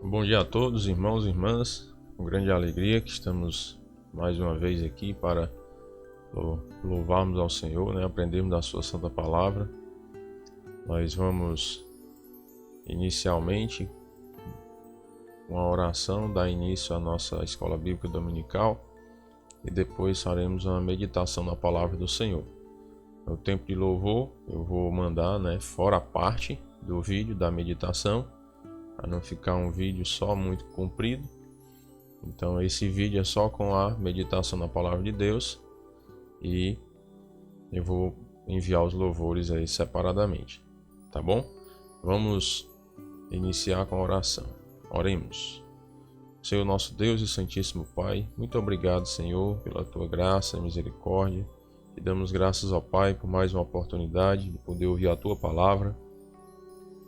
Bom dia a todos, irmãos e irmãs. Com grande alegria que estamos mais uma vez aqui para louvarmos ao Senhor, aprendermos da sua santa palavra. Nós vamos inicialmente com a oração dar início à nossa escola bíblica dominical e depois faremos uma meditação na palavra do Senhor. No tempo de louvor eu vou mandar fora a parte do vídeo da meditação, para não ficar um vídeo só muito comprido. Então esse vídeo é só com a meditação na palavra de Deus e eu vou enviar os louvores aí separadamente, tá bom? Vamos iniciar com a oração. Oremos. Senhor nosso Deus e Santíssimo Pai, muito obrigado, Senhor, pela tua graça e misericórdia. Te damos graças ao Pai por mais uma oportunidade de poder ouvir a tua palavra,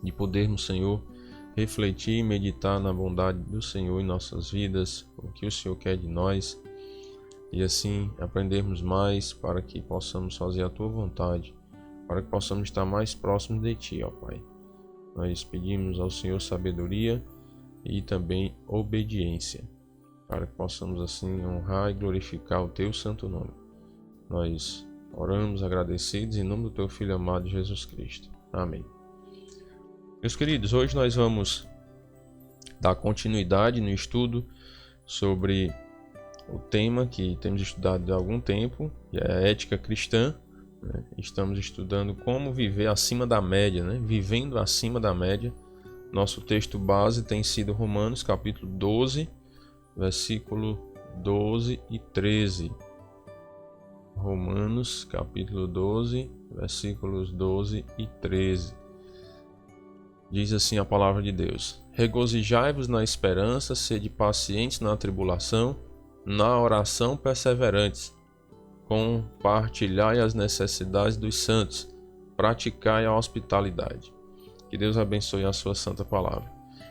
de podermos, Senhor, refletir e meditar na bondade do Senhor em nossas vidas, o que o Senhor quer de nós, e assim aprendermos mais para que possamos fazer a tua vontade, para que possamos estar mais próximos de ti, ó Pai. Nós pedimos ao Senhor sabedoria e também obediência, para que possamos assim honrar e glorificar o teu santo nome. Nós oramos agradecidos em nome do teu Filho amado Jesus Cristo. Amém. Meus queridos, hoje nós vamos dar continuidade no estudo sobre o tema que temos estudado há algum tempo, que é a ética cristã. Estamos estudando como viver acima da média, vivendo acima da média. Nosso texto base tem sido Romanos capítulo 12, versículo 12 e 13. Romanos capítulo 12, versículos 12 e 13. Diz assim a palavra de Deus: regozijai-vos na esperança, sede pacientes na tribulação, na oração perseverantes, compartilhai as necessidades dos santos, praticai a hospitalidade. Que Deus abençoe a sua santa palavra.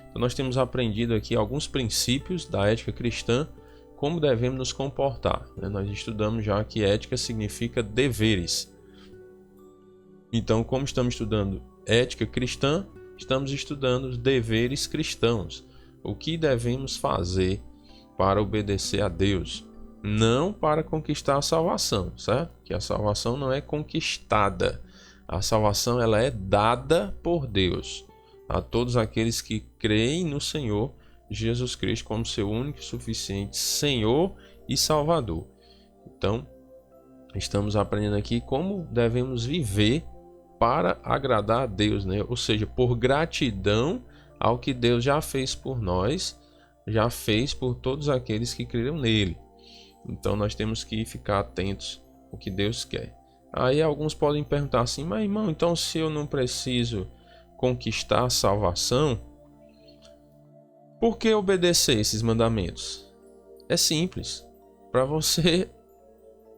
Então nós temos aprendido aqui alguns princípios da ética cristã, como devemos nos comportar. Nós estudamos já que ética significa deveres. Então, como estamos estudando ética cristã, estamos estudando os deveres cristãos, o que devemos fazer para obedecer a Deus, não para conquistar a salvação, certo? Que a salvação não é conquistada, a salvação ela é dada por Deus a todos aqueles que creem no Senhor Jesus Cristo como seu único e suficiente Senhor e Salvador. Então, estamos aprendendo aqui como devemos viver para agradar a Deus, ou seja, por gratidão ao que Deus já fez por nós, já fez por todos aqueles que creram nele. Então nós temos que ficar atentos ao que Deus quer. Aí alguns podem perguntar assim: mas irmão, então se eu não preciso conquistar a salvação, por que obedecer esses mandamentos? É simples, para você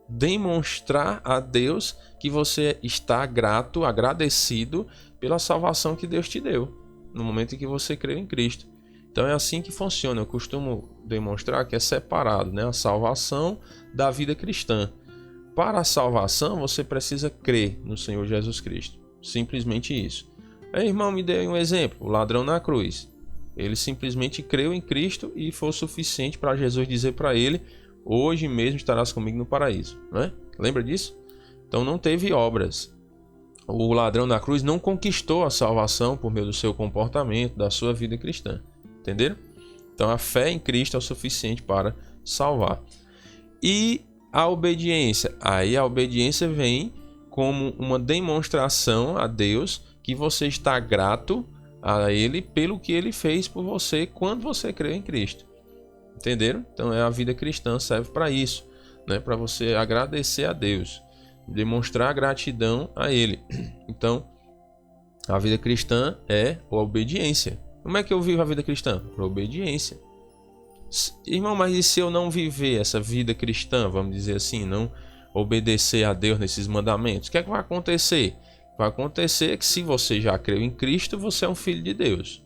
demonstrar a Deus que você está grato, agradecido pela salvação que Deus te deu no momento em que você creu em Cristo. Então é assim que funciona. Eu costumo demonstrar que é separado, a salvação da vida cristã. Para a salvação você precisa crer no Senhor Jesus Cristo, simplesmente isso. Aí, irmão, me dê um exemplo: o ladrão na cruz, ele simplesmente creu em Cristo e foi o suficiente para Jesus dizer para ele: hoje mesmo estarás comigo no paraíso, Lembra disso? Então não teve obras. O ladrão na cruz não conquistou a salvação por meio do seu comportamento, da sua vida cristã. Entenderam? Então a fé em Cristo é o suficiente para salvar. E a obediência? Aí a obediência vem como uma demonstração a Deus que você está grato a Ele pelo que Ele fez por você quando você creu em Cristo. Entenderam? Então a vida cristã serve para isso, para você agradecer a Deus, demonstrar gratidão a Ele. Então a vida cristã é a obediência. Como é que eu vivo a vida cristã? Por obediência. Irmão, mas e se eu não viver essa vida cristã, vamos dizer assim, não obedecer a Deus nesses mandamentos? O que é que vai acontecer? Vai acontecer que se você já creu em Cristo, você é um filho de Deus.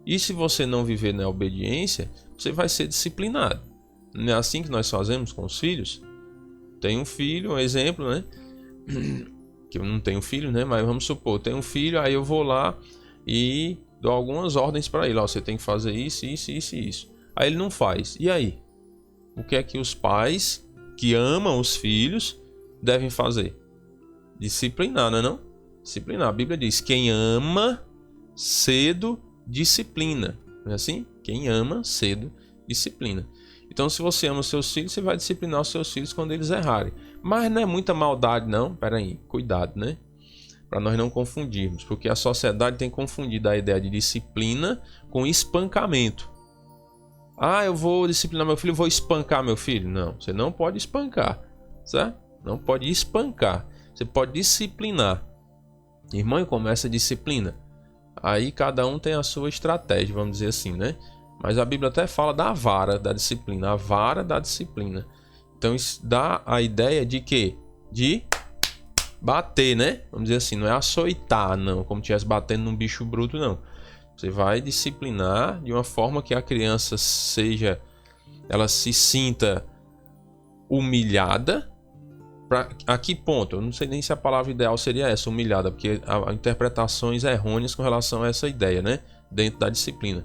E se você não viver na obediência, você vai ser disciplinado. Não é assim que nós fazemos com os filhos? Tem um filho, um exemplo, que eu não tenho filho, mas vamos supor, tenho um filho, aí eu vou lá e dou algumas ordens para ele. Ó, você tem que fazer isso, isso, isso e isso. Aí ele não faz. E aí? O que é que os pais que amam os filhos devem fazer? Disciplinar, não é não? Disciplinar. A Bíblia diz, quem ama cedo disciplina. Não é assim? Quem ama cedo disciplina. Então, se você ama os seus filhos, você vai disciplinar os seus filhos quando eles errarem. Mas não é muita maldade, não. Pera aí, cuidado, né? Para nós não confundirmos. Porque a sociedade tem confundido a ideia de disciplina com espancamento. Ah, eu vou disciplinar meu filho, eu vou espancar meu filho. Não, você não pode espancar, certo? Não pode espancar. Você pode disciplinar. Irmão, começa a disciplina. Aí cada um tem a sua estratégia, vamos dizer assim, né? Mas a Bíblia até fala da vara da disciplina. A vara da disciplina. Então isso dá a ideia de quê? De bater, né? Vamos dizer assim, não é açoitar, não. Como tivesse batendo num bicho bruto, não. Você vai disciplinar de uma forma que a criança ela se sinta humilhada. A que ponto? Eu não sei nem se a palavra ideal seria essa, humilhada, porque há interpretações errôneas com relação a essa ideia, né? Dentro da disciplina.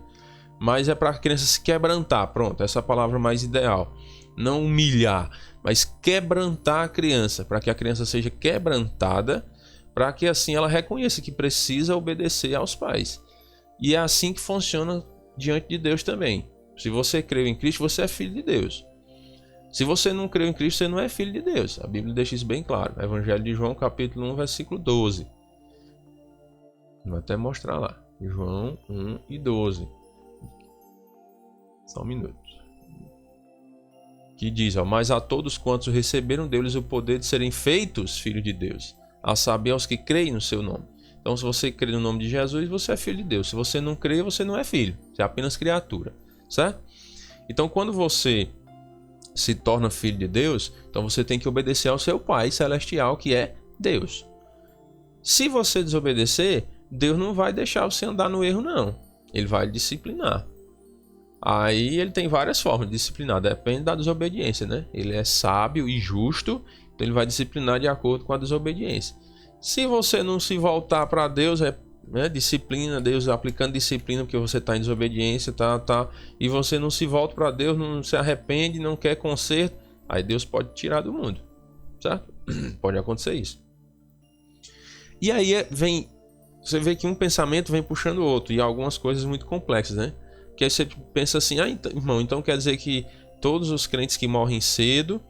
Mas é para a criança se quebrantar, pronto, essa é a palavra mais ideal. Não humilhar, mas quebrantar a criança, para que a criança seja quebrantada, para que assim ela reconheça que precisa obedecer aos pais. E é assim que funciona diante de Deus também. Se você creu em Cristo, você é filho de Deus. Se você não creu em Cristo, você não é filho de Deus. A Bíblia deixa isso bem claro. Evangelho de João, capítulo 1, versículo 12. Vou até mostrar lá. João 1 e 12. Só um minuto. Que diz, ó, mas a todos quantos receberam deles o poder de serem feitos filhos de Deus, a saber aos que creem no seu nome. Então, se você crê no nome de Jesus, você é filho de Deus. Se você não crê, você não é filho. Você é apenas criatura, certo? Então, quando você se torna filho de Deus, então você tem que obedecer ao seu Pai celestial, que é Deus. Se você desobedecer, Deus não vai deixar você andar no erro, não. Ele vai disciplinar. Aí ele tem várias formas de disciplinar, depende da desobediência, né? Ele é sábio e justo, então ele vai disciplinar de acordo com a desobediência. Se você não se voltar para Deus, disciplina, Deus aplicando disciplina porque você está em desobediência, e você não se volta para Deus, não se arrepende, não quer conserto, aí Deus pode tirar do mundo, certo? Pode acontecer isso. E aí você vê que um pensamento vem puxando o outro, e algumas coisas muito complexas, né? Que aí você pensa assim, irmão, então quer dizer que todos os crentes que morrem cedo,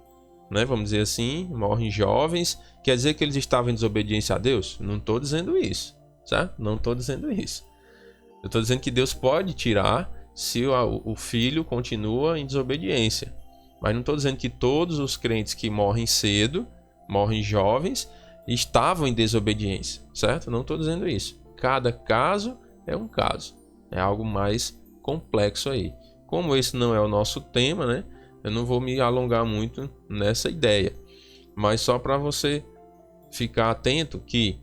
né, vamos dizer assim, morrem jovens, quer dizer que eles estavam em desobediência a Deus? Não estou dizendo isso, certo? Não estou dizendo isso. Eu estou dizendo que Deus pode tirar se o filho continua em desobediência. Mas não estou dizendo que todos os crentes que morrem cedo, morrem jovens, estavam em desobediência, certo? Não estou dizendo isso. Cada caso é um caso. É algo mais complexo aí. Como esse não é o nosso tema, né? Eu não vou me alongar muito nessa ideia. Mas só para você ficar atento que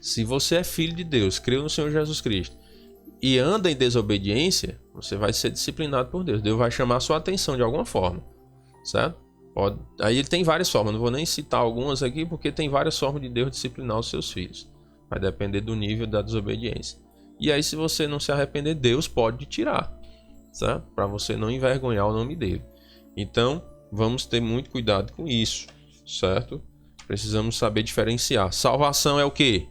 se você é filho de Deus, creu no Senhor Jesus Cristo e anda em desobediência, você vai ser disciplinado por Deus. Deus vai chamar a sua atenção de alguma forma, certo? Aí ele tem várias formas, não vou nem citar algumas aqui porque tem várias formas de Deus disciplinar os seus filhos. Vai depender do nível da desobediência. E aí se você não se arrepender, Deus pode tirar, certo? Para você não envergonhar o nome dele. Então, vamos ter muito cuidado com isso, certo? Precisamos saber diferenciar. Salvação é o quê?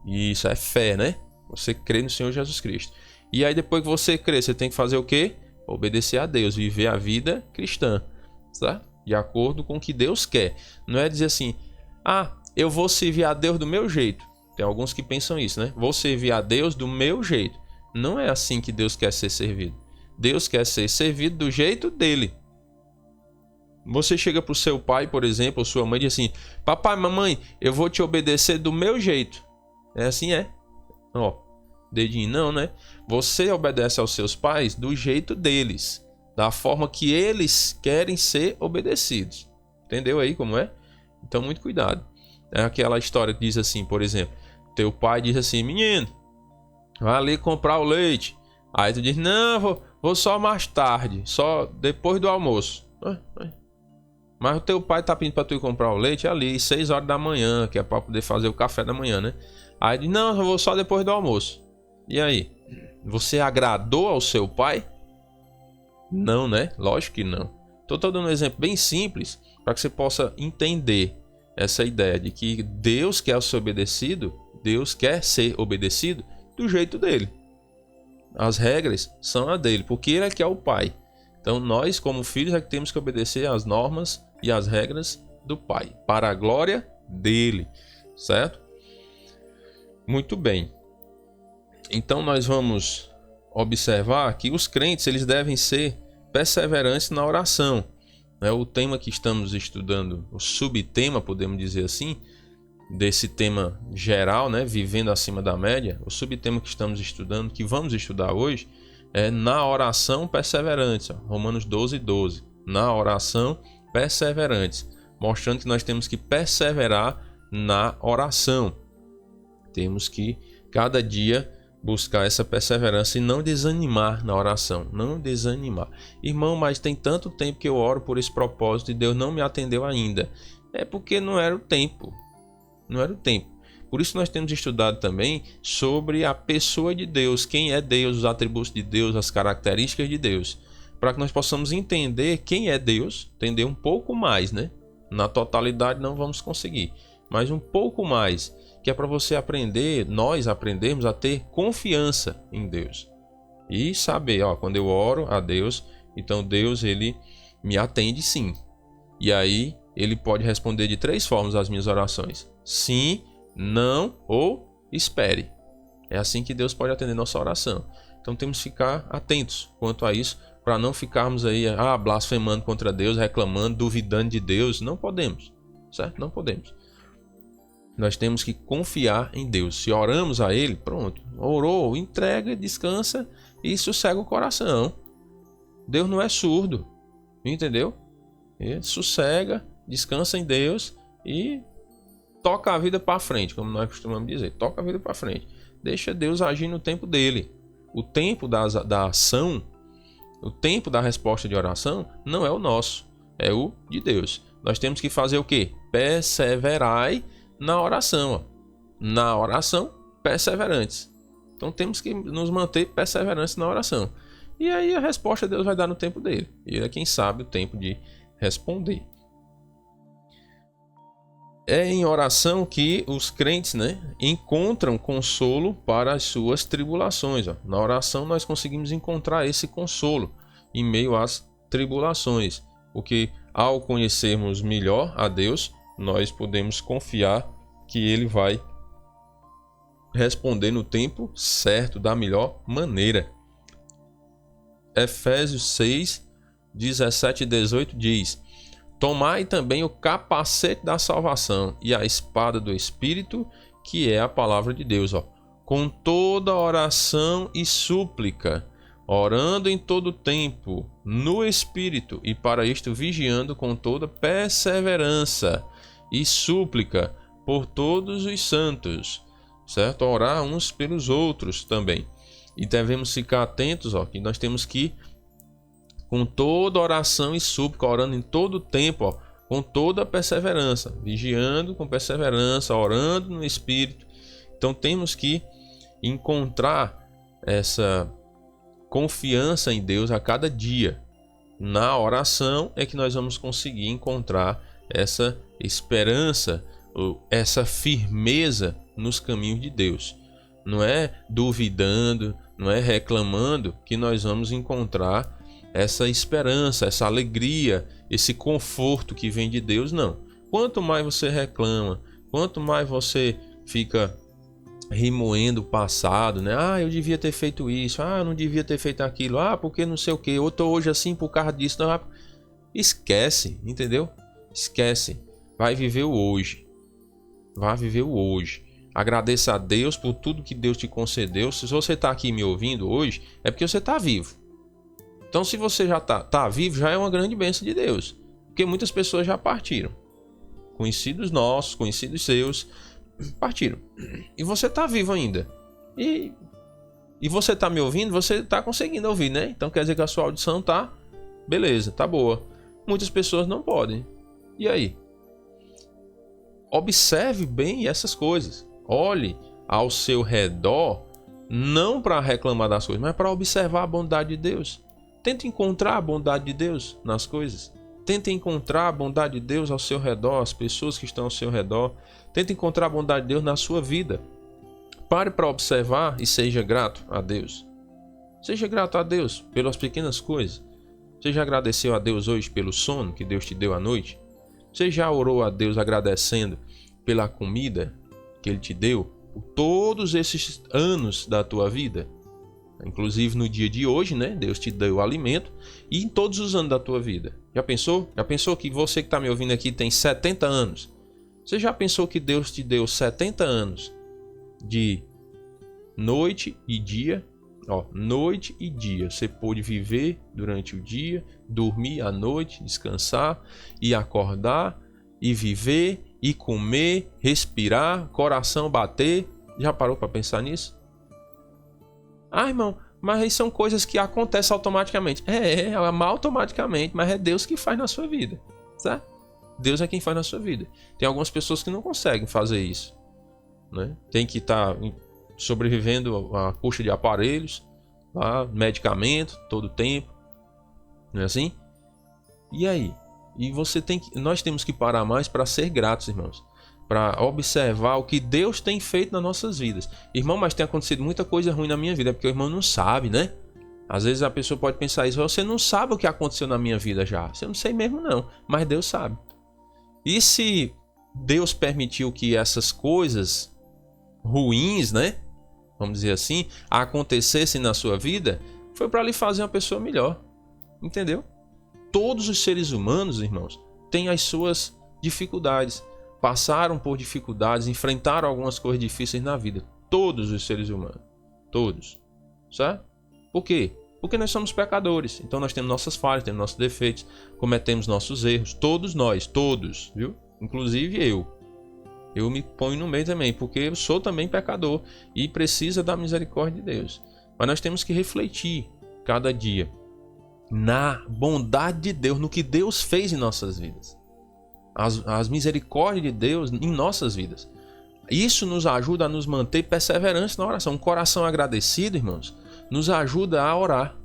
Isso é fé, né? Você crê no Senhor Jesus Cristo. E aí depois que você crê, você tem que fazer o quê? Obedecer a Deus, viver a vida cristã, certo? De acordo com o que Deus quer. Não é dizer assim, eu vou servir a Deus do meu jeito. Tem alguns que pensam isso, né? Vou servir a Deus do meu jeito. Não é assim que Deus quer ser servido. Deus quer ser servido do jeito dele. Você chega para o seu pai, por exemplo, ou sua mãe e diz assim, papai, mamãe, eu vou te obedecer do meu jeito. É assim, é? Ó, dedinho não, né? Você obedece aos seus pais do jeito deles, da forma que eles querem ser obedecidos. Entendeu aí como é? Então, muito cuidado. É aquela história que diz assim, por exemplo, teu pai diz assim, menino, vai ali comprar o leite. Aí tu diz, não, vou só mais tarde, só depois do almoço. Mas o teu pai tá pedindo para tu ir comprar o leite ali 6 horas da manhã, que é para poder fazer o café da manhã, né? Aí diz, não, eu vou só depois do almoço. E aí? Você agradou ao seu pai? Não, né? Lógico que não. Então, estou dando um exemplo bem simples para que você possa entender essa ideia de que Deus quer ser obedecido, Deus quer ser obedecido do jeito dele. As regras são a dele, porque ele é que é o pai. Então, nós, como filhos, é que temos que obedecer às normas e às regras do pai, para a glória dele, certo? Muito bem. Então, nós vamos observar que os crentes, eles devem ser perseverantes na oração. O tema que estamos estudando, o subtema, podemos dizer assim, desse tema geral, né, vivendo acima da média, o subtema que estamos estudando, que vamos estudar hoje, é na oração perseverantes, Romanos 12:12. Na oração perseverantes, mostrando que nós temos que perseverar na oração. Temos que cada dia buscar essa perseverança e não desanimar na oração, não desanimar. Irmão, mas tem tanto tempo que eu oro por esse propósito e Deus não me atendeu ainda. É porque não era o tempo. Não era o tempo. Por isso nós temos estudado também sobre a pessoa de Deus, quem é Deus, os atributos de Deus, as características de Deus, para que nós possamos entender quem é Deus, entender um pouco mais, né? Na totalidade não vamos conseguir, mas um pouco mais, que é para você aprender, nós aprendermos a ter confiança em Deus e saber, quando eu oro a Deus, então Deus ele me atende sim. E aí ele pode responder de 3 formas às minhas orações: sim, não ou espere. É assim que Deus pode atender nossa oração. Então temos que ficar atentos quanto a isso, para não ficarmos aí blasfemando contra Deus, reclamando, duvidando de Deus. Não podemos, certo? Não podemos. Nós temos que confiar em Deus. Se oramos a Ele, pronto, orou, entrega, descansa e sossega o coração. Deus não é surdo, entendeu? Ele sossega, descansa em Deus e toca a vida para frente, como nós costumamos dizer. Toca a vida para frente. Deixa Deus agir no tempo dele. O tempo da ação, o tempo da resposta de oração não é o nosso, é o de Deus. Nós temos que fazer o quê? Perseverai na oração. Na oração, perseverantes. Então temos que nos manter perseverantes na oração. E aí a resposta Deus vai dar no tempo dele. Ele é quem sabe o tempo de responder. É em oração que os crentes, encontram consolo para as suas tribulações. Na oração nós conseguimos encontrar esse consolo em meio às tribulações. Porque ao conhecermos melhor a Deus, nós podemos confiar que Ele vai responder no tempo certo, da melhor maneira. Efésios 6, 17 e 18 diz: tomai também o capacete da salvação e a espada do Espírito, que é a palavra de Deus, com toda oração e súplica, orando em todo tempo no Espírito, e para isto vigiando com toda perseverança e súplica por todos os santos, certo? Orar uns pelos outros também. E devemos ficar atentos, que nós temos que com toda oração e súplica, orando em todo tempo, com toda perseverança, vigiando com perseverança, orando no Espírito. Então temos que encontrar essa confiança em Deus a cada dia. Na oração é que nós vamos conseguir encontrar essa esperança, essa firmeza nos caminhos de Deus. Não é duvidando, não é reclamando que nós vamos encontrar essa esperança, essa alegria, esse conforto que vem de Deus, não. Quanto mais você reclama, quanto mais você fica remoendo o passado, eu devia ter feito isso, eu não devia ter feito aquilo, porque não sei o que, eu tô hoje assim por causa disso, não. Esquece, entendeu? Esquece. Vai viver o hoje. Vai viver o hoje. Agradeça a Deus por tudo que Deus te concedeu. Se você está aqui me ouvindo hoje, é porque você está vivo. Então, se você já tá vivo, já é uma grande bênção de Deus. Porque muitas pessoas já partiram. Conhecidos nossos, conhecidos seus, partiram. E você tá vivo ainda. E você tá me ouvindo, você tá conseguindo ouvir, né? Então quer dizer que a sua audição tá beleza, tá boa. Muitas pessoas não podem. E aí? Observe bem essas coisas. Olhe ao seu redor, não para reclamar das coisas, mas para observar a bondade de Deus. Tente encontrar a bondade de Deus nas coisas. Tente encontrar a bondade de Deus ao seu redor, as pessoas que estão ao seu redor. Tente encontrar a bondade de Deus na sua vida. Pare para observar e seja grato a Deus. Seja grato a Deus pelas pequenas coisas. Você já agradeceu a Deus hoje pelo sono que Deus te deu à noite? Você já orou a Deus agradecendo pela comida que Ele te deu por todos esses anos da tua vida? Inclusive no dia de hoje, né? Deus te deu o alimento e em todos os anos da tua vida. Já pensou? Já pensou que você que está me ouvindo aqui tem 70 anos? Você já pensou que Deus te deu 70 anos de noite e dia? Noite e dia. Você pôde viver durante o dia, dormir à noite, descansar e acordar e viver e comer, respirar, coração bater. Já parou para pensar nisso? Irmão, mas são coisas que acontecem automaticamente. Automaticamente, mas é Deus que faz na sua vida, certo? Deus é quem faz na sua vida. Tem algumas pessoas que não conseguem fazer isso, né? Tem que estar sobrevivendo a custa de aparelhos, medicamento todo tempo, não é assim? E aí? Nós temos que parar mais para ser gratos, irmãos, para observar o que Deus tem feito nas nossas vidas. Irmão, mas tem acontecido muita coisa ruim na minha vida, é porque o irmão não sabe, né? Às vezes a pessoa pode pensar isso: você não sabe o que aconteceu na minha vida já. Você não sei mesmo não, mas Deus sabe. E se Deus permitiu que essas coisas ruins, né, vamos dizer assim, acontecessem na sua vida, foi para lhe fazer uma pessoa melhor. Entendeu? Todos os seres humanos, irmãos, têm as suas dificuldades. Passaram por dificuldades, enfrentaram algumas coisas difíceis na vida. Todos os seres humanos. Todos. Certo? Por quê? Porque nós somos pecadores. Então nós temos nossas falhas, temos nossos defeitos, cometemos nossos erros. Todos nós, todos, viu? Inclusive eu. Eu me ponho no meio também, porque eu sou também pecador e precisa da misericórdia de Deus. Mas nós temos que refletir cada dia na bondade de Deus, no que Deus fez em nossas vidas. As misericórdias de Deus em nossas vidas. Isso nos ajuda a nos manter perseverantes na oração. Um coração agradecido, irmãos, nos ajuda a orar.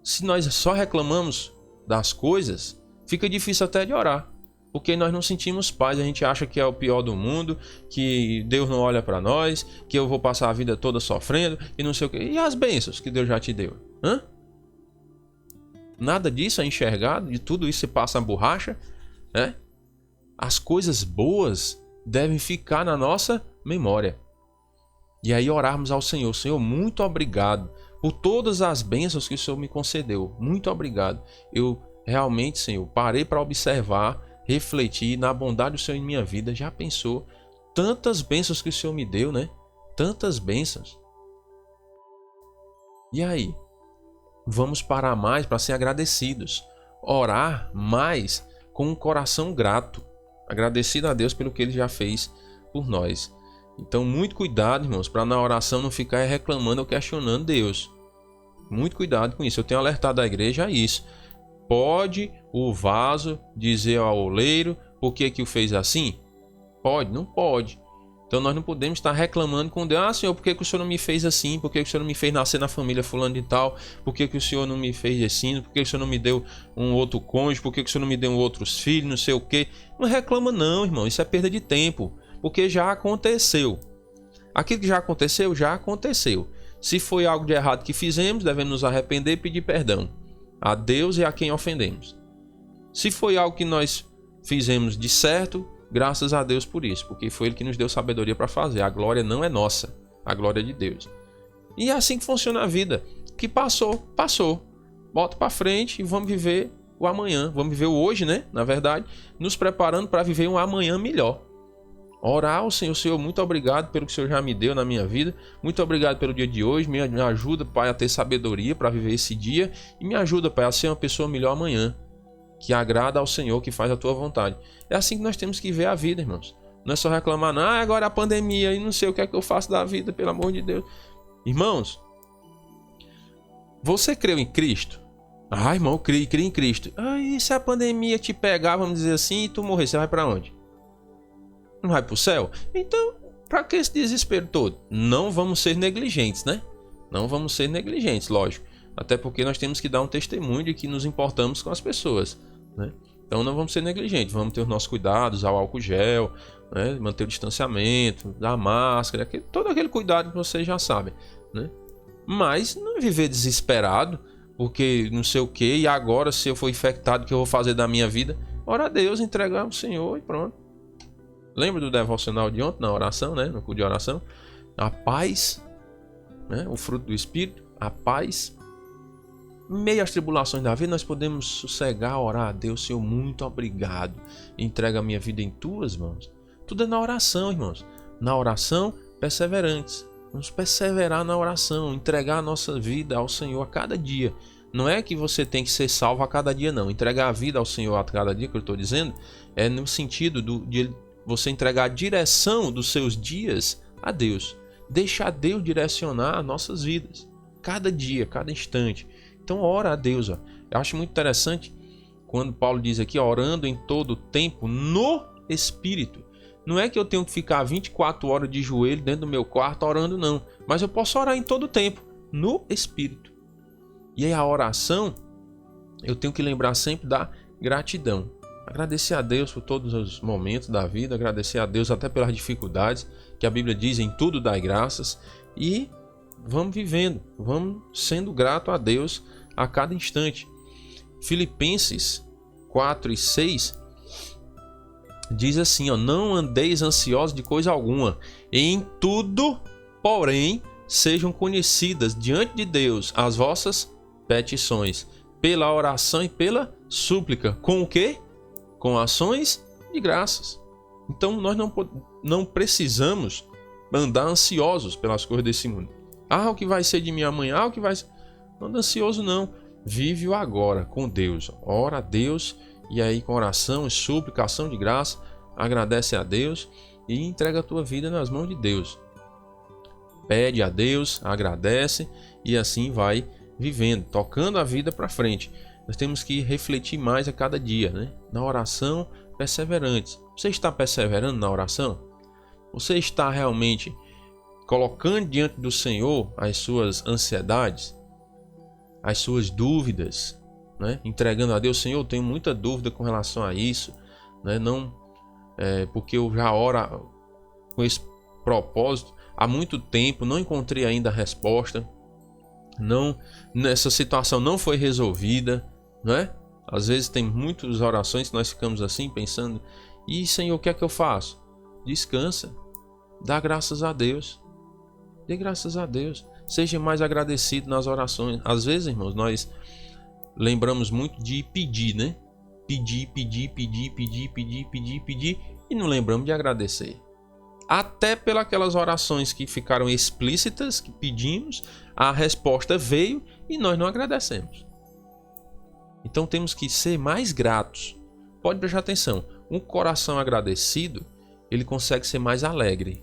Se nós só reclamamos das coisas, fica difícil até de orar. Porque nós não sentimos paz, a gente acha que é o pior do mundo, que Deus não olha para nós, que eu vou passar a vida toda sofrendo e não sei o quê. E as bênçãos que Deus já te deu? Nada disso é enxergado, de tudo isso se passa a borracha, né? As coisas boas devem ficar na nossa memória. E aí orarmos ao Senhor: Senhor, muito obrigado por todas as bênçãos que o Senhor me concedeu. Muito obrigado. Eu realmente, Senhor, parei para observar, refletir na bondade do Senhor em minha vida. Já pensou? Tantas bênçãos que o Senhor me deu, né? Tantas bênçãos. E aí? Vamos parar mais para ser agradecidos. Orar mais com um coração grato. Agradecido a Deus pelo que Ele já fez por nós. Então, muito cuidado, irmãos, para na oração não ficar reclamando ou questionando Deus. Muito cuidado com isso. Eu tenho alertado a igreja a isso. Pode o vaso dizer ao oleiro por que o fez assim? Pode? Não pode. Então nós não podemos estar reclamando com Deus: Senhor, por que o Senhor não me fez assim? Por que o Senhor não me fez nascer na família fulano de tal? Por que o Senhor não me fez assim? Por que o Senhor não me deu um outro cônjuge? Por que o Senhor não me deu outros filhos? Não sei o quê. Não reclama não, irmão. Isso é perda de tempo. Porque já aconteceu. Aquilo que já aconteceu, já aconteceu. Se foi algo de errado que fizemos, devemos nos arrepender e pedir perdão a Deus e a quem ofendemos. Se foi algo que nós fizemos de certo, graças a Deus por isso, porque foi Ele que nos deu sabedoria para fazer. A glória não é nossa, a glória é de Deus. E é assim que funciona a vida. O que passou, passou. Bota para frente e vamos viver o amanhã. Vamos viver o hoje, né? Na verdade, nos preparando para viver um amanhã melhor. Orar ao Senhor: Senhor, muito obrigado pelo que o Senhor já me deu na minha vida. Muito obrigado pelo dia de hoje. Me ajuda, Pai, a ter sabedoria para viver esse dia. E me ajuda, Pai, a ser uma pessoa melhor amanhã, que agrada ao Senhor, que faz a tua vontade. É assim que nós temos que ver a vida, irmãos. Não é só reclamar: não, agora a pandemia e não sei o que é que eu faço da vida, pelo amor de Deus. Irmãos, você creu em Cristo? Ah, irmão, crê em Cristo. E se a pandemia te pegar, vamos dizer assim, e tu morrer, você vai para onde? Não vai pro céu? Então, para que esse desespero todo? Não vamos ser negligentes, né? Não vamos ser negligentes, lógico. Até porque nós temos que dar um testemunho de que nos importamos com as pessoas, né? Então não vamos ser negligentes, vamos ter os nossos cuidados, usar o álcool gel, né? Manter o distanciamento, dar máscara, todo aquele cuidado que vocês já sabem, né? Mas não viver desesperado, porque não sei o que, e agora se eu for infectado, o que eu vou fazer da minha vida? Ora a Deus, entregar ao Senhor e pronto. Lembra do devocional de ontem, na oração, né? No culto de oração? A paz, né? O fruto do Espírito, a paz. Em meio às tribulações da vida, nós podemos sossegar, orar a Deus. Senhor, muito obrigado. Entrega a minha vida em tuas mãos. Tudo é na oração, irmãos. Na oração, perseverantes. Vamos perseverar na oração, entregar a nossa vida ao Senhor a cada dia. Não é que você tem que ser salvo a cada dia, não. Entregar a vida ao Senhor a cada dia, que eu estou dizendo, é no sentido de você entregar a direção dos seus dias a Deus. Deixa Deus direcionar as nossas vidas. Cada dia, cada instante. Então ora a Deus. Ó. Eu acho muito interessante quando Paulo diz aqui, orando em todo o tempo no Espírito. Não é que eu tenho que ficar 24 horas de joelho dentro do meu quarto orando, não. Mas eu posso orar em todo o tempo, no Espírito. E aí a oração, eu tenho que lembrar sempre da gratidão. Agradecer a Deus por todos os momentos da vida, agradecer a Deus até pelas dificuldades, que a Bíblia diz em tudo dai graças. E vamos vivendo, vamos sendo grato a Deus a cada instante. Filipenses 4:6 diz assim, ó, não andeis ansiosos de coisa alguma, em tudo, porém, sejam conhecidas diante de Deus as vossas petições, pela oração e pela súplica. Com o quê? Com ações de graças. Então nós não precisamos andar ansiosos pelas coisas desse mundo. O que vai ser de mim amanhã? O que vai ser... Não anda ansioso, não. Vive o agora com Deus. Ora a Deus e aí com oração e súplica, ação de graça, agradece a Deus e entrega a tua vida nas mãos de Deus. Pede a Deus, agradece e assim vai vivendo, tocando a vida para frente. Nós temos que refletir mais a cada dia, né? Na oração, perseverantes. Você está perseverando na oração? Você está realmente colocando diante do Senhor as suas ansiedades, as suas dúvidas, né? Entregando a Deus, Senhor, eu tenho muita dúvida com relação a isso, né? Porque eu já oro com esse propósito há muito tempo, não encontrei ainda a resposta, essa situação não foi resolvida, né? Às vezes tem muitas orações que nós ficamos assim pensando, e Senhor, o que é que eu faço? Descansa, dá graças a Deus, dê graças a Deus, seja mais agradecido nas orações. Às vezes, irmãos, nós lembramos muito de pedir, né? Pedir e não lembramos de agradecer. Até pelas orações que ficaram explícitas, que pedimos, a resposta veio e nós não agradecemos. Então temos que ser mais gratos. Pode prestar atenção, um coração agradecido, ele consegue ser mais alegre.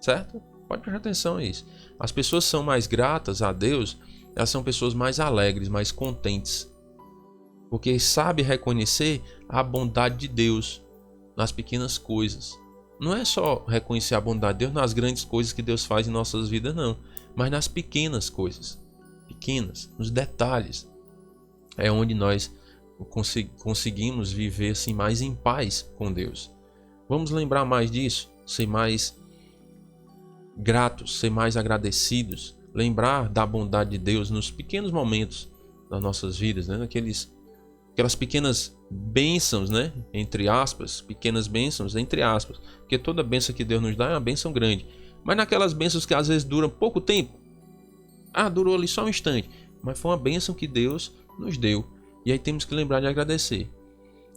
Certo? Pode prestar atenção a isso. As pessoas são mais gratas a Deus, elas são pessoas mais alegres, mais contentes. Porque sabe reconhecer a bondade de Deus nas pequenas coisas. Não é só reconhecer a bondade de Deus nas grandes coisas que Deus faz em nossas vidas, não. Mas nas pequenas coisas. Pequenas, nos detalhes. É onde nós conseguimos viver assim, mais em paz com Deus. Vamos lembrar mais disso. Ser mais gratos, ser mais agradecidos. Lembrar da bondade de Deus nos pequenos momentos das nossas vidas, né? Aquelas pequenas bênçãos, né? Entre aspas, pequenas bênçãos, entre aspas. Porque toda bênção que Deus nos dá é uma bênção grande. Mas naquelas bênçãos que às vezes duram pouco tempo. Durou ali só um instante. Mas foi uma bênção que Deus nos deu. E aí temos que lembrar de agradecer.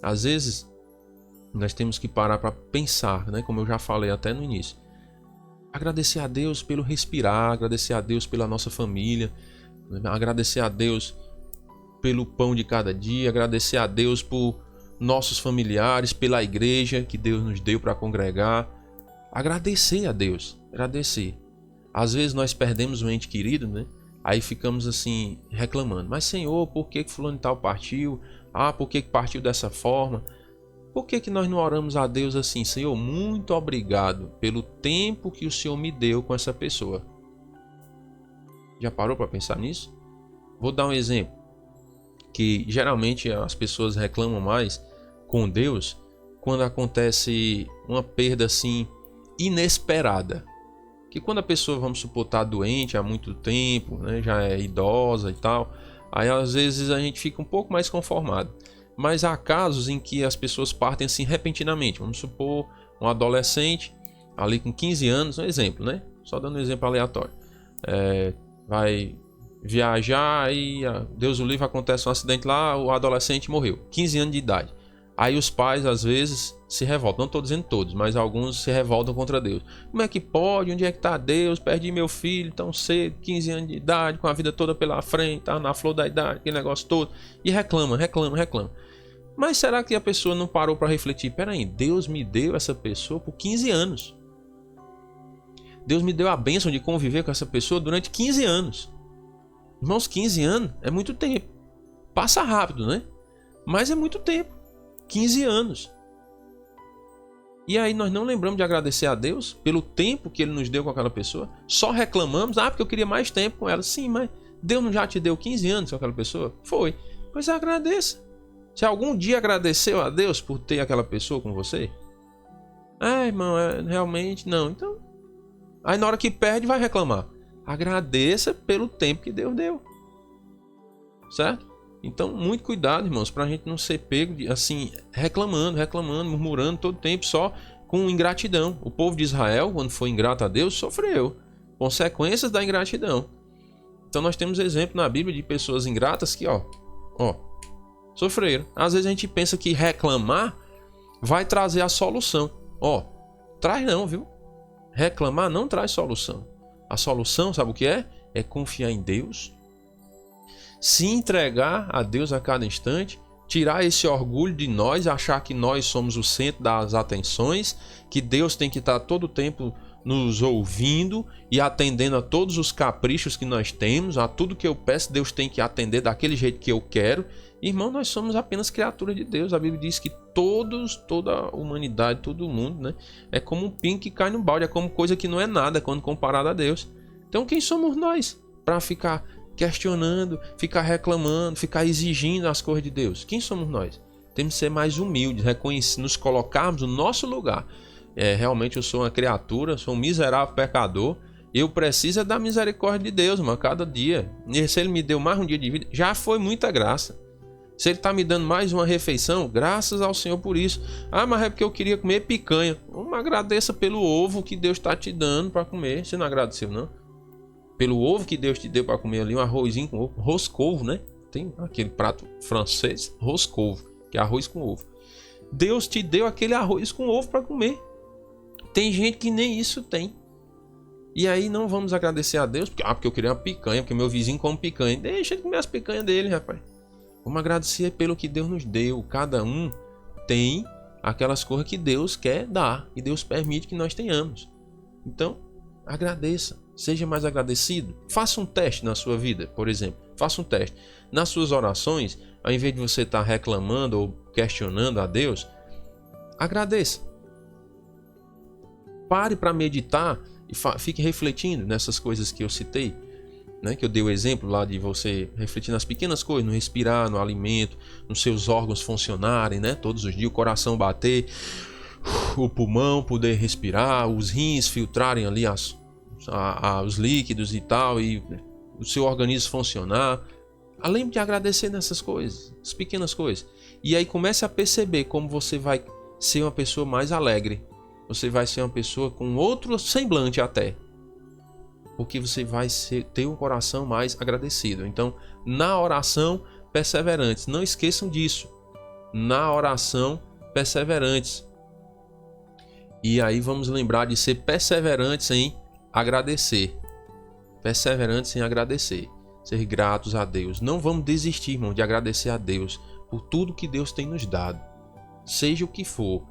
Às vezes, nós temos que parar para pensar, né? Como eu já falei até no início. Agradecer a Deus pelo respirar, agradecer a Deus pela nossa família, agradecer a Deus pelo pão de cada dia, agradecer a Deus por nossos familiares, pela igreja que Deus nos deu para congregar. Agradecer a Deus, agradecer. Às vezes nós perdemos um ente querido, né? Aí ficamos assim reclamando. Mas Senhor, por que fulano de tal partiu? Ah, por que partiu dessa forma? Por que nós não oramos a Deus assim? Senhor, muito obrigado pelo tempo que o Senhor me deu com essa pessoa. Já parou para pensar nisso? Vou dar um exemplo. Que geralmente as pessoas reclamam mais com Deus quando acontece uma perda assim inesperada. Que quando a pessoa, vamos supor, está doente há muito tempo, né, já é idosa e tal, aí às vezes a gente fica um pouco mais conformado. Mas há casos em que as pessoas partem assim repentinamente. Vamos supor, um adolescente ali com 15 anos, um exemplo, né? Só dando um exemplo aleatório. Vai viajar e Deus o livre, acontece um acidente lá, o adolescente morreu, 15 anos de idade. Aí os pais às vezes se revoltam, não estou dizendo todos, mas alguns se revoltam contra Deus. Como é que pode? Onde é que está Deus? Perdi meu filho tão cedo, 15 anos de idade, com a vida toda pela frente, tá na flor da idade, aquele negócio todo. E reclama. Mas será que a pessoa não parou para refletir? Peraí, Deus me deu essa pessoa por 15 anos. Deus me deu a bênção de conviver com essa pessoa durante 15 anos. Irmãos, 15 anos é muito tempo. Passa rápido, né? Mas é muito tempo. 15 anos. E aí nós não lembramos de agradecer a Deus pelo tempo que Ele nos deu com aquela pessoa. Só reclamamos, porque eu queria mais tempo com ela. Sim, mas Deus não já te deu 15 anos com aquela pessoa? Foi. Pois agradeça. Se algum dia agradeceu a Deus por ter aquela pessoa com você? Irmão, realmente não. Então, aí na hora que perde vai reclamar. Agradeça pelo tempo que Deus deu. Certo? Então, muito cuidado, irmãos, para a gente não ser pego assim, reclamando, murmurando todo tempo, só com ingratidão. O povo de Israel, quando foi ingrato a Deus, sofreu consequências da ingratidão. Então, nós temos exemplo na Bíblia de pessoas ingratas que, sofreram. Às vezes a gente pensa que reclamar vai trazer a solução. Traz não, viu? Reclamar não traz solução. A solução, sabe o que é? É confiar em Deus, se entregar a Deus a cada instante, tirar esse orgulho de nós, achar que nós somos o centro das atenções, que Deus tem que estar todo o tempo nos ouvindo e atendendo a todos os caprichos que nós temos, a tudo que eu peço, Deus tem que atender daquele jeito que eu quero. Irmão, nós somos apenas criaturas de Deus. A Bíblia diz que toda a humanidade, todo mundo, né, é como um pingo que cai no balde, é como coisa que não é nada quando comparado a Deus. Então quem somos nós para ficar questionando, ficar reclamando, ficar exigindo as coisas de Deus? Quem somos nós? Temos que ser mais humildes, reconhecer, nos colocarmos no nosso lugar. Realmente eu sou uma criatura, sou um miserável pecador. Eu preciso da misericórdia de Deus, mano, cada dia. E se Ele me deu mais um dia de vida, já foi muita graça. Se Ele está me dando mais uma refeição, graças ao Senhor por isso. Mas é porque eu queria comer picanha. Agradeça pelo ovo que Deus está te dando para comer. Você não agradeceu, não? Pelo ovo que Deus te deu para comer ali, um arrozinho com ovo, roscovo, né? Tem aquele prato francês, roscovo, que é arroz com ovo. Deus te deu aquele arroz com ovo para comer. Tem gente que nem isso tem. E aí não vamos agradecer a Deus, porque eu queria uma picanha, porque meu vizinho come picanha. Deixa ele comer as picanhas dele, rapaz. Vamos agradecer pelo que Deus nos deu. Cada um tem aquelas coisas que Deus quer dar e Deus permite que nós tenhamos. Então, agradeça. Seja mais agradecido. Faça um teste na sua vida, por exemplo. Faça um teste. Nas suas orações, ao invés de você estar reclamando ou questionando a Deus, agradeça. Pare para meditar e fique refletindo nessas coisas que eu citei, né? Que eu dei o exemplo lá de você refletir nas pequenas coisas, no respirar, no alimento, nos seus órgãos funcionarem, né? Todos os dias, o coração bater, o pulmão poder respirar, os rins filtrarem ali os líquidos e tal, e o seu organismo funcionar. Além de agradecer nessas coisas, as pequenas coisas. E aí comece a perceber como você vai ser uma pessoa mais alegre. Você vai ser uma pessoa com outro semblante até. Porque você vai ter um coração mais agradecido. Então, na oração, perseverantes. Não esqueçam disso. Na oração, perseverantes. E aí vamos lembrar de ser perseverantes em agradecer. Perseverantes em agradecer. Ser gratos a Deus. Não vamos desistir, irmão, de agradecer a Deus por tudo que Deus tem nos dado. Seja o que for.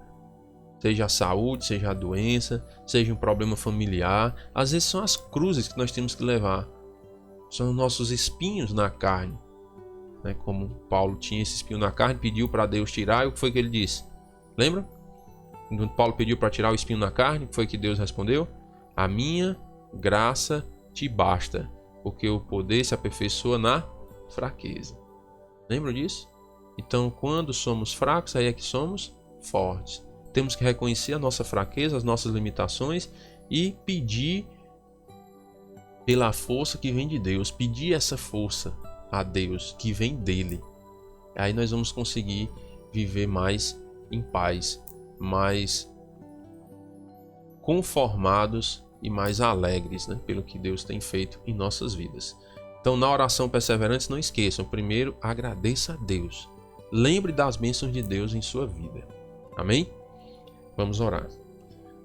Seja a saúde, seja a doença, seja um problema familiar. Às vezes são as cruzes que nós temos que levar. São nossos espinhos na carne. Né? Como Paulo tinha esse espinho na carne, pediu para Deus tirar, e o que foi que ele disse? Lembra? Quando Paulo pediu para tirar o espinho na carne, o que foi que Deus respondeu? A minha graça te basta, porque o poder se aperfeiçoa na fraqueza. Lembram disso? Então, quando somos fracos, aí é que somos fortes. Temos que reconhecer a nossa fraqueza, as nossas limitações e pedir pela força que vem de Deus. Pedir essa força a Deus que vem dele. Aí nós vamos conseguir viver mais em paz, mais conformados e mais alegres, né, pelo que Deus tem feito em nossas vidas. Então, na oração perseverante, não esqueçam, primeiro, agradeça a Deus. Lembre das bênçãos de Deus em sua vida. Amém? Vamos orar.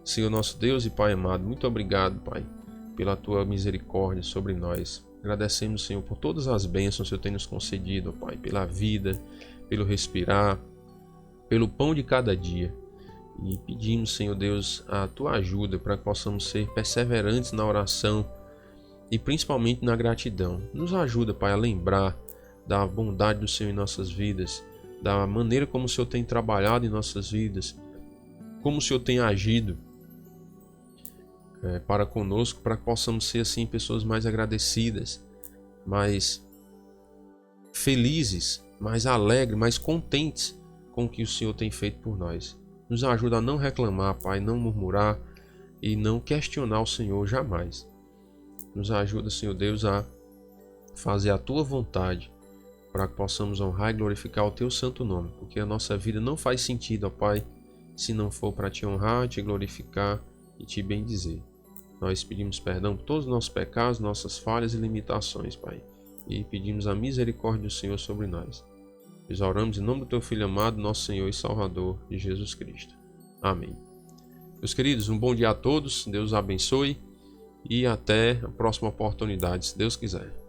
Senhor nosso Deus e Pai amado, muito obrigado, Pai, pela Tua misericórdia sobre nós. Agradecemos, Senhor, por todas as bênçãos que o Senhor tem nos concedido, Pai, pela vida, pelo respirar, pelo pão de cada dia. E pedimos, Senhor Deus, a Tua ajuda para que possamos ser perseverantes na oração e principalmente na gratidão. Nos ajuda, Pai, a lembrar da bondade do Senhor em nossas vidas, da maneira como o Senhor tem trabalhado em nossas vidas, como o Senhor tem agido para conosco, para que possamos ser assim pessoas mais agradecidas, mais felizes, mais alegres, mais contentes com o que o Senhor tem feito por nós. Nos ajuda a não reclamar, Pai, não murmurar e não questionar o Senhor jamais. Nos ajuda, Senhor Deus, a fazer a Tua vontade, para que possamos honrar e glorificar o Teu santo nome, porque a nossa vida não faz sentido, ó Pai, se não for para Te honrar, Te glorificar e Te bendizer. Nós pedimos perdão por todos os nossos pecados, nossas falhas e limitações, Pai, e pedimos a misericórdia do Senhor sobre nós. Nós oramos em nome do Teu Filho amado, nosso Senhor e Salvador, Jesus Cristo. Amém. Meus queridos, um bom dia a todos, Deus abençoe e até a próxima oportunidade, se Deus quiser.